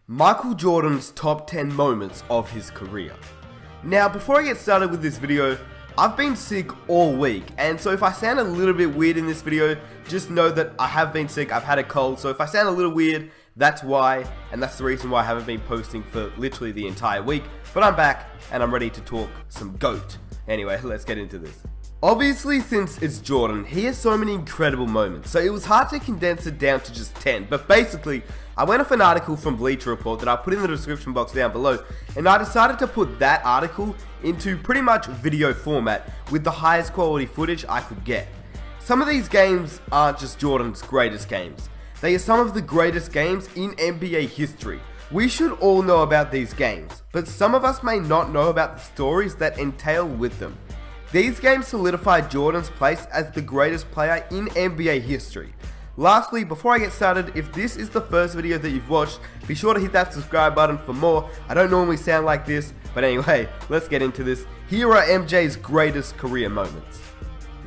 Michael Jordan's top 10 moments of his career. Now, before I get started with this video, I've been sick all week, and so if I sound a little bit weird in this video, just know that I have been sick. I've had a cold, so if I sound a little weird, that's why, and that's the reason why I haven't been posting for literally the entire week. But I'm back, and I'm ready to talk some GOAT. Anyway, let's get into this. Obviously, since it's Jordan, he has so many incredible moments, so it was hard to condense it down to just 10, but basically, I went off an article from Bleacher Report that I put in the description box down below, and I decided to put that article into pretty much video format with the highest quality footage I could get. Some of these games aren't just Jordan's greatest games, they are some of the greatest games in NBA history. We should all know about these games, but some of us may not know about the stories that entail with them. These games solidified Jordan's place as the greatest player in NBA history. Lastly, before I get started, if this is the first video that you've watched, be sure to hit that subscribe button for more. I don't normally sound like this, but anyway, let's get into this. Here are MJ's greatest career moments.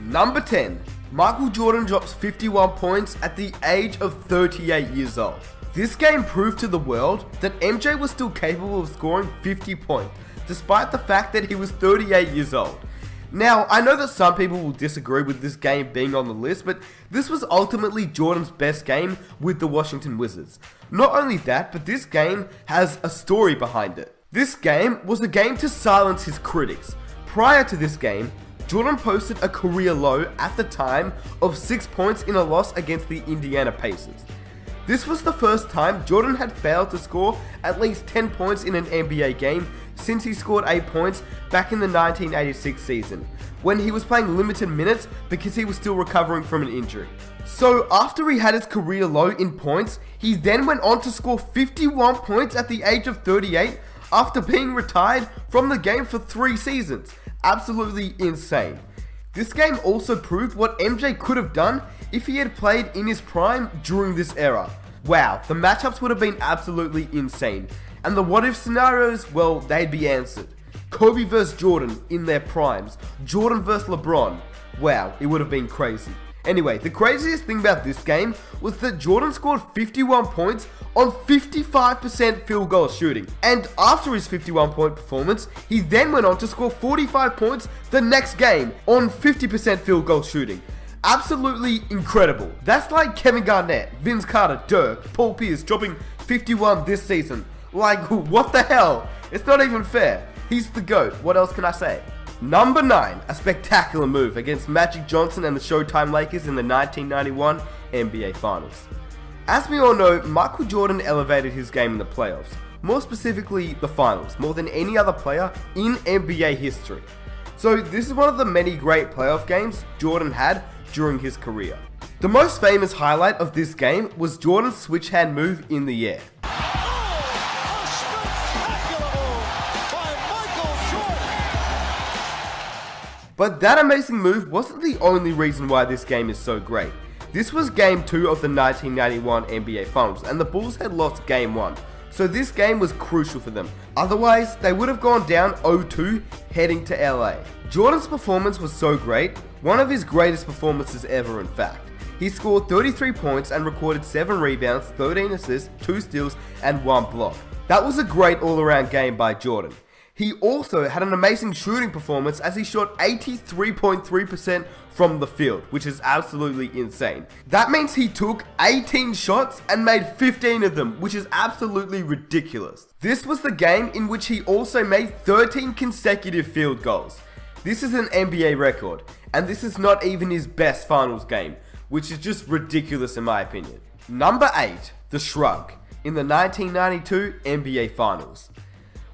Number 10. Michael Jordan drops 51 points at the age of 38 years old. This game proved to the world that MJ was still capable of scoring 50 points, despite the fact that he was 38 years old. Now, I know that some people will disagree with this game being on the list, but this was ultimately Jordan's best game with the Washington Wizards. Not only that, but this game has a story behind it. This game was a game to silence his critics. Prior to this game, Jordan posted a career low at the time of 6 points in a loss against the Indiana Pacers. This was the first time Jordan had failed to score at least 10 points in an NBA game since he scored 8 points back in the 1986 season, when he was playing limited minutes because he was still recovering from an injury. So after he had his career low in points, he then went on to score 51 points at the age of 38 after being retired from the game for 3 seasons. Absolutely insane. This game also proved what MJ could have done if he had played in his prime during this era. Wow, the matchups would have been absolutely insane. And the what if scenarios, well, they'd be answered. Kobe vs Jordan in their primes. Jordan vs LeBron. Wow, it would have been crazy. Anyway, the craziest thing about this game was that Jordan scored 51 points on 55% field goal shooting. And after his 51 point performance, he then went on to score 45 points the next game on 50% field goal shooting. Absolutely incredible. That's like Kevin Garnett, Vince Carter, Dirk, Paul Pierce dropping 51 this season. Like, what the hell? It's not even fair. He's the GOAT. What else can I say? Number 9. A spectacular move against Magic Johnson and the Showtime Lakers in the 1991 NBA Finals. As we all know, Michael Jordan elevated his game in the playoffs, more specifically the finals, more than any other player in NBA history. So this is one of the many great playoff games Jordan had during his career. The most famous highlight of this game was Jordan's switch hand move in the air. But that amazing move wasn't the only reason why this game is so great. This was game 2 of the 1991 NBA Finals, and the Bulls had lost game 1. So this game was crucial for them. Otherwise, they would have gone down 0-2 heading to LA. Jordan's performance was so great, one of his greatest performances ever in fact. He scored 33 points and recorded 7 rebounds, 13 assists, 2 steals, and 1 block. That was a great all-around game by Jordan. He also had an amazing shooting performance as he shot 83.3% from the field, which is absolutely insane. That means he took 18 shots and made 15 of them, which is absolutely ridiculous. This was the game in which he also made 13 consecutive field goals. This is an NBA record, and this is not even his best finals game, which is just ridiculous in my opinion. Number 8. The Shrug in the 1992 NBA Finals.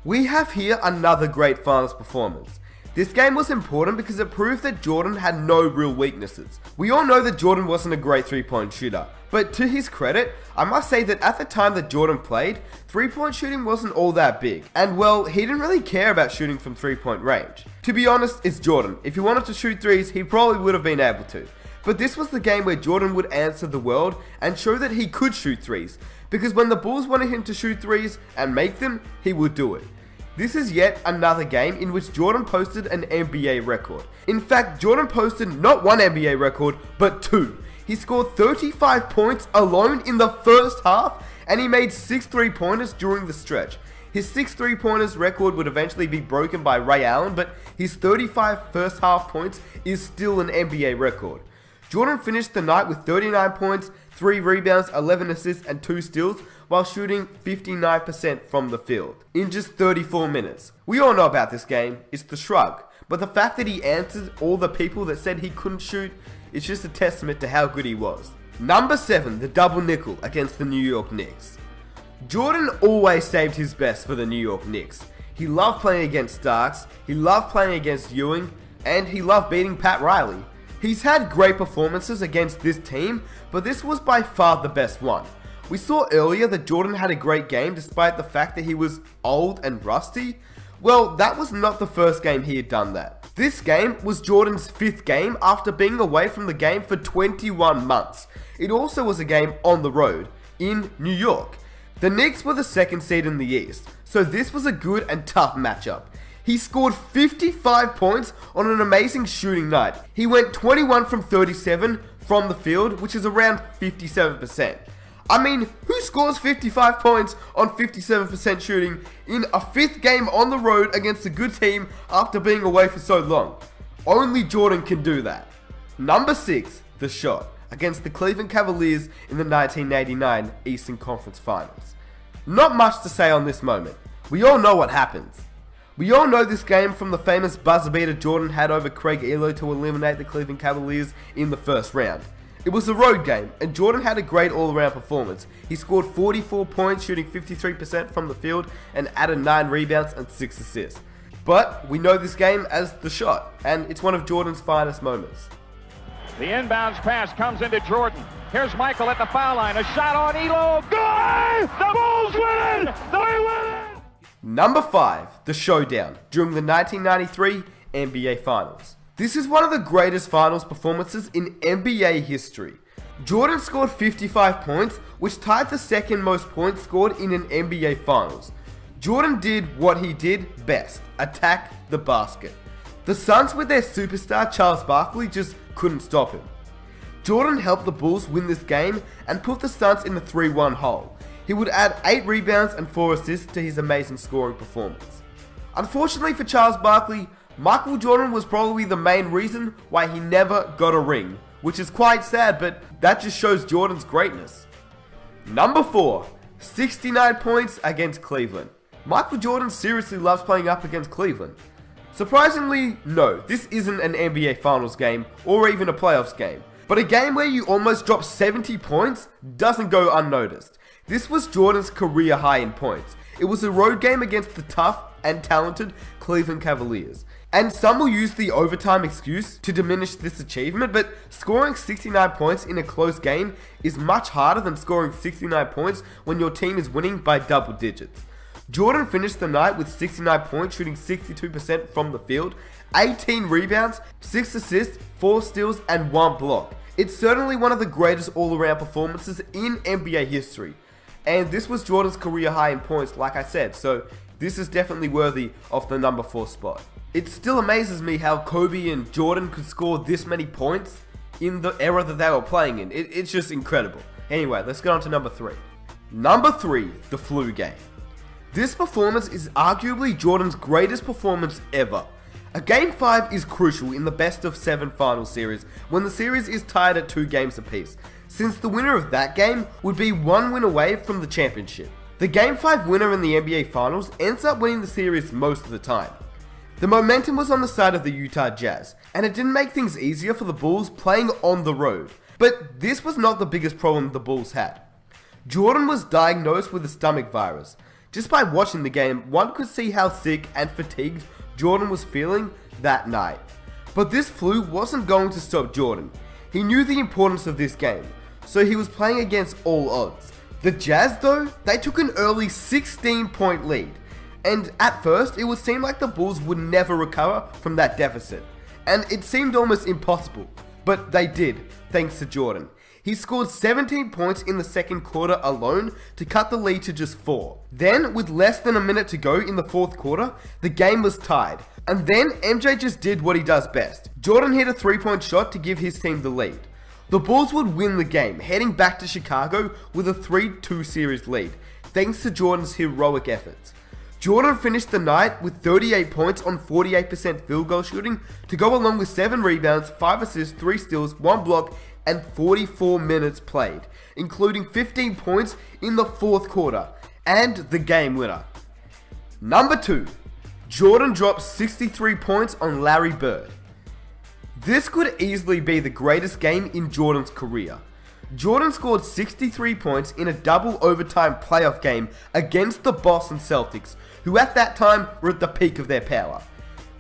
We have here another great finals performance. This game was important because it proved that Jordan had no real weaknesses. We all know that Jordan wasn't a great 3-point shooter, but to his credit, I must say that at the time that Jordan played, 3-point shooting wasn't all that big. And well, he didn't really care about shooting from 3-point range. To be honest, it's Jordan. If he wanted to shoot threes, he probably would have been able to. But this was the game where Jordan would answer the world and show that he could shoot threes, because when the Bulls wanted him to shoot threes and make them, he would do it. This is yet another game in which Jordan posted an NBA record. In fact, Jordan posted not one NBA record, but 2. He scored 35 points alone in the first half and he made 6 3-pointers during the stretch. His 6 3-pointers record would eventually be broken by Ray Allen, but his 35 first half points is still an NBA record. Jordan finished the night with 39 points, 3 rebounds, 11 assists, and 2 steals, while shooting 59% from the field in just 34 minutes. We all know about this game, it's the shrug, but the fact that he answered all the people that said he couldn't shoot, it's just a testament to how good he was. Number 7, the double nickel against the New York Knicks. Jordan always saved his best for the New York Knicks. He loved playing against Starks, he loved playing against Ewing, and he loved beating Pat Riley. He's had great performances against this team, but this was by far the best one. We saw earlier that Jordan had a great game despite the fact that he was old and rusty. Well, that was not the first game he had done that. This game was Jordan's 5th game after being away from the game for 21 months. It also was a game on the road, in New York. The Knicks were the 2nd seed in the East, so this was a good and tough matchup. He scored 55 points on an amazing shooting night. He went 21 from 37 from the field, which is around 57%. I mean, who scores 55 points on 57% shooting in a 5th game on the road against a good team after being away for so long? Only Jordan can do that. Number 6, the shot against the Cleveland Cavaliers in the 1989 Eastern Conference Finals. Not much to say on this moment. We all know what happens. We all know this game from the famous buzzer beater Jordan had over Craig Elo to eliminate the Cleveland Cavaliers in the first round. It was a road game, and Jordan had a great all-around performance. He scored 44 points, shooting 53% from the field, and added 9 rebounds and 6 assists. But we know this game as the shot, and it's one of Jordan's finest moments. The inbounds pass comes into Jordan. Here's Michael at the foul line. A shot on Elo. Good! The Bulls win it! They win it! Number 5, the showdown during the 1993 NBA Finals. This is one of the greatest finals performances in NBA history. Jordan scored 55 points, which tied the 2nd most points scored in an NBA Finals. Jordan did what he did best, attack the basket. The Suns with their superstar Charles Barkley just couldn't stop him. Jordan helped the Bulls win this game and put the Suns in the 3-1 hole. He would add 8 rebounds and 4 assists to his amazing scoring performance. Unfortunately for Charles Barkley, Michael Jordan was probably the main reason why he never got a ring, which is quite sad, but that just shows Jordan's greatness. Number 4, 69 points against Cleveland. Michael Jordan seriously loves playing up against Cleveland. Surprisingly, no, this isn't an NBA Finals game or even a playoffs game, but a game where you almost drop 70 points doesn't go unnoticed. This was Jordan's career high in points. It was a road game against the tough and talented Cleveland Cavaliers. And some will use the overtime excuse to diminish this achievement, but scoring 69 points in a close game is much harder than scoring 69 points when your team is winning by double digits. Jordan finished the night with 69 points, shooting 62% from the field, 18 rebounds, 6 assists, 4 steals, and 1 block. It's certainly one of the greatest all-around performances in NBA history. And this was Jordan's career high in points, like I said, so this is definitely worthy of the number 4 spot. It still amazes me how Kobe and Jordan could score this many points in the era that they were playing in. It's just incredible. Anyway, let's get on to number 3. Number 3, the flu game. This performance is arguably Jordan's greatest performance ever. A Game 5 is crucial in the best of 7 final series when the series is tied at 2 games apiece, since the winner of that game would be 1 win away from the championship. The Game 5 winner in the NBA Finals ends up winning the series most of the time. The momentum was on the side of the Utah Jazz, and it didn't make things easier for the Bulls playing on the road. But this was not the biggest problem the Bulls had. Jordan was diagnosed with a stomach virus. Just by watching the game, one could see how sick and fatigued Jordan was feeling that night. But this flu wasn't going to stop Jordan. He knew the importance of this game, so he was playing against all odds. The Jazz though, they took an early 16-point lead. And at first, it would seem like the Bulls would never recover from that deficit. And it seemed almost impossible. But they did, thanks to Jordan. He scored 17 points in the second quarter alone to cut the lead to just 4. Then, with less than a minute to go in the fourth quarter, the game was tied. And then, MJ just did what he does best. Jordan hit a 3-point shot to give his team the lead. the Bulls would win the game, heading back to Chicago with a 3-2 series lead, thanks to Jordan's heroic efforts. Jordan finished the night with 38 points on 48% field goal shooting to go along with 7 rebounds, 5 assists, 3 steals, 1 block, and 44 minutes played, including 15 points in the fourth quarter, and the game winner. Number 2, Jordan dropped 63 points on Larry Bird. This could easily be the greatest game in Jordan's career. Jordan scored 63 points in a double overtime playoff game against the Boston Celtics, who at that time were at the peak of their power.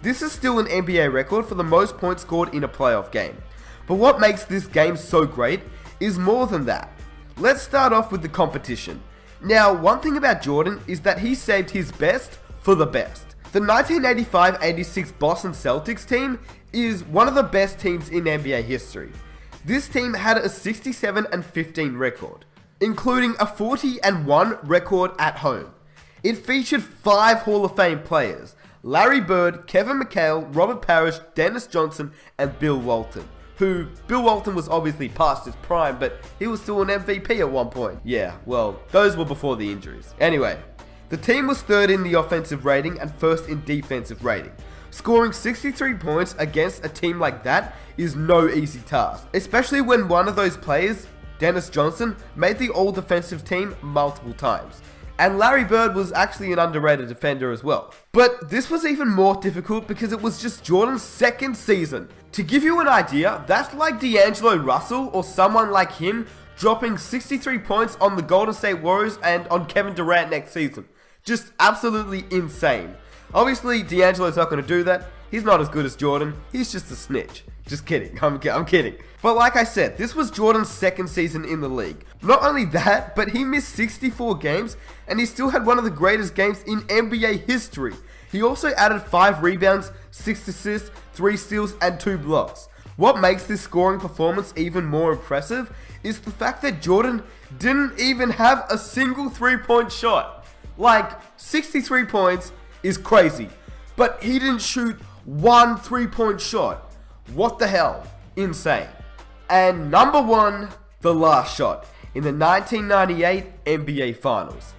This is still an NBA record for the most points scored in a playoff game. But what makes this game so great is more than that. Let's start off with the competition. Now, one thing about Jordan is that he saved his best for the best. The 1985-86 Boston Celtics team is one of the best teams in NBA history. This team had a 67-15 record, including a 40-1 record at home. It featured 5 Hall of Fame players: Larry Bird, Kevin McHale, Robert Parrish, Dennis Johnson, and Bill Walton. Bill Walton was obviously past his prime, but he was still an MVP at one point. Yeah, well, those were before the injuries. Anyway, the team was 3rd in the offensive rating and 1st in defensive rating. Scoring 63 points against a team like that is no easy task, especially when one of those players, Dennis Johnson, made the all-defensive team multiple times. And Larry Bird was actually an underrated defender as well. But this was even more difficult because it was just Jordan's 2nd season. To give you an idea, that's like D'Angelo Russell or someone like him dropping 63 points on the Golden State Warriors and on Kevin Durant next season. Just absolutely insane. Obviously, D'Angelo's not going to do that. He's not as good as Jordan. He's just a snitch. Just kidding. I'm kidding. But like I said, this was Jordan's 2nd season in the league. Not only that, but he missed 64 games and he still had one of the greatest games in NBA history. He also added 5 rebounds, 6 assists, 3 steals, and 2 blocks. What makes this scoring performance even more impressive is the fact that Jordan didn't even have a single 3-point shot. Like, 63 points is crazy, but he didn't shoot one 3-point shot. What the hell? Insane. And number 1, the last shot in the 1998 NBA Finals.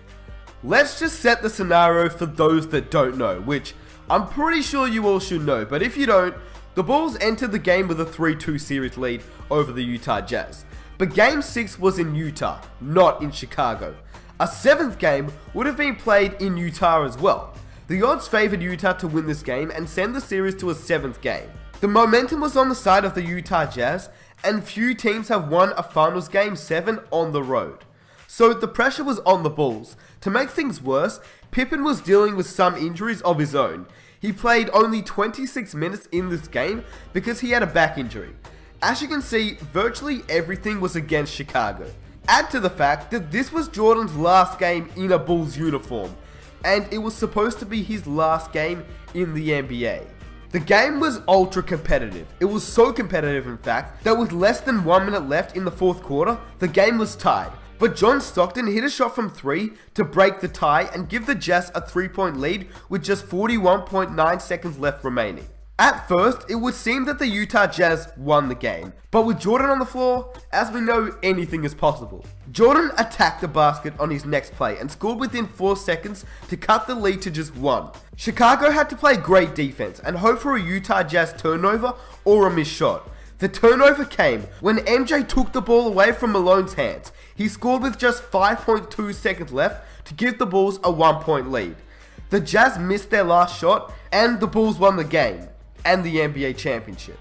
Let's just set the scenario for those that don't know, which I'm pretty sure you all should know, but if you don't, the Bulls entered the game with a 3-2 series lead over the Utah Jazz. But Game 6 was in Utah, not in Chicago. A 7th game would have been played in Utah as well. The odds favored Utah to win this game and send the series to a 7th game. The momentum was on the side of the Utah Jazz, and few teams have won a finals game 7 on the road. So the pressure was on the Bulls. To make things worse, Pippen was dealing with some injuries of his own. He played only 26 minutes in this game because he had a back injury. As you can see, virtually everything was against Chicago. Add to the fact that this was Jordan's last game in a Bulls uniform, and it was supposed to be his last game in the NBA. The game was ultra competitive. It was so competitive, in fact, that with less than 1 minute left in the fourth quarter, the game was tied. But John Stockton hit a shot from 3 to break the tie and give the Jazz a 3-point lead with just 41.9 seconds left remaining. At first, it would seem that the Utah Jazz won the game, but with Jordan on the floor, as we know, anything is possible. Jordan attacked the basket on his next play and scored within 4 seconds to cut the lead to just 1. Chicago had to play great defense and hope for a Utah Jazz turnover or a missed shot. The turnover came when MJ took the ball away from Malone's hands. He scored with just 5.2 seconds left to give the Bulls a 1-point lead. The Jazz missed their last shot and the Bulls won the game and the NBA championship.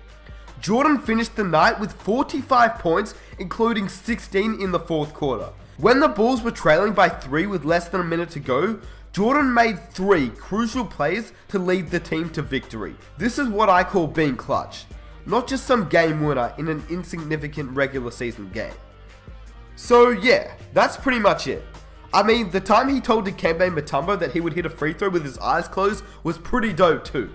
Jordan finished the night with 45 points, including 16 in the fourth quarter. When the Bulls were trailing by 3 with less than a minute to go, Jordan made 3 crucial plays to lead the team to victory. This is what I call being clutch, not just some game winner in an insignificant regular season game. So yeah, that's pretty much it. I mean, the time he told Dikembe Mutombo that he would hit a free throw with his eyes closed was pretty dope too.